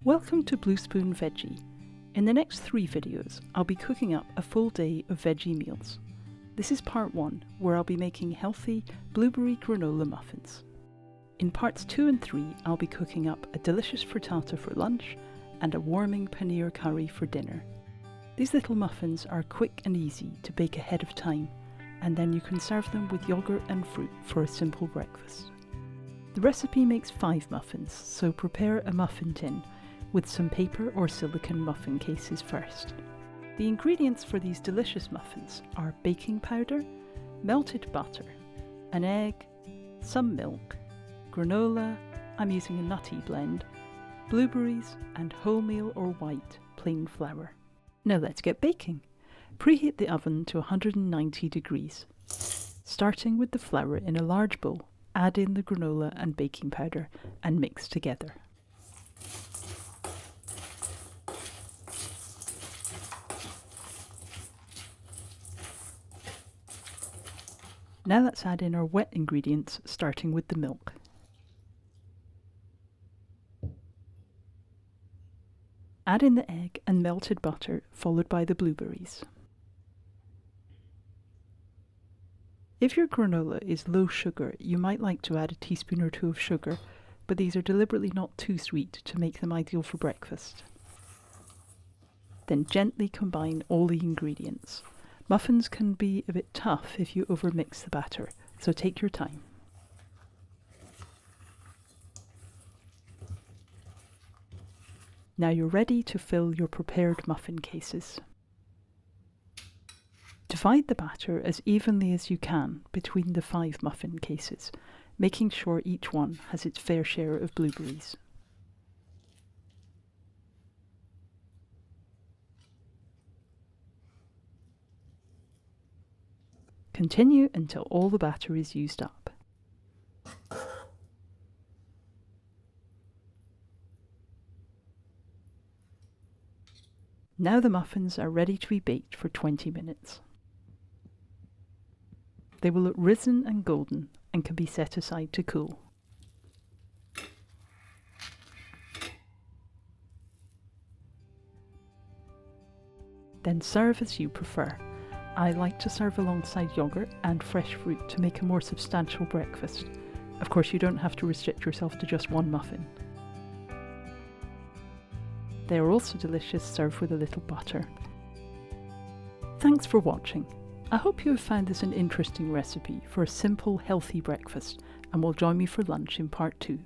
Welcome to Blue Spoon Veggie. In the next 3 videos, I'll be cooking up a full day of veggie meals. This is part 1, where I'll be making healthy blueberry granola muffins. In parts 2 and 3, I'll be cooking up a delicious frittata for lunch and a warming paneer curry for dinner. These little muffins are quick and easy to bake ahead of time, and then you can serve them with yoghurt and fruit for a simple breakfast. The recipe makes 5 muffins, so prepare a muffin tin with some paper or silicone muffin cases first. The ingredients for these delicious muffins are baking powder, melted butter, an egg, some milk, granola, I'm using a nutty blend, blueberries and wholemeal or white plain flour. Now let's get baking. Preheat the oven to 190 degrees. Starting with the flour in a large bowl, add in the granola and baking powder and mix together. Now let's add in our wet ingredients, starting with the milk. Add in the egg and melted butter, followed by the blueberries. If your granola is low sugar, you might like to add a teaspoon or 2 of sugar, but these are deliberately not too sweet to make them ideal for breakfast. Then gently combine all the ingredients. Muffins can be a bit tough if you overmix the batter, so take your time. Now you're ready to fill your prepared muffin cases. Divide the batter as evenly as you can between the 5 muffin cases, making sure each one has its fair share of blueberries. Continue until all the batter is used up. Now the muffins are ready to be baked for 20 minutes. They will look risen and golden and can be set aside to cool. Then serve as you prefer. I like to serve alongside yoghurt and fresh fruit to make a more substantial breakfast. Of course, you don't have to restrict yourself to just one muffin. They are also delicious served with a little butter. Thanks for watching. I hope you have found this an interesting recipe for a simple, healthy breakfast and will join me for lunch in part 2.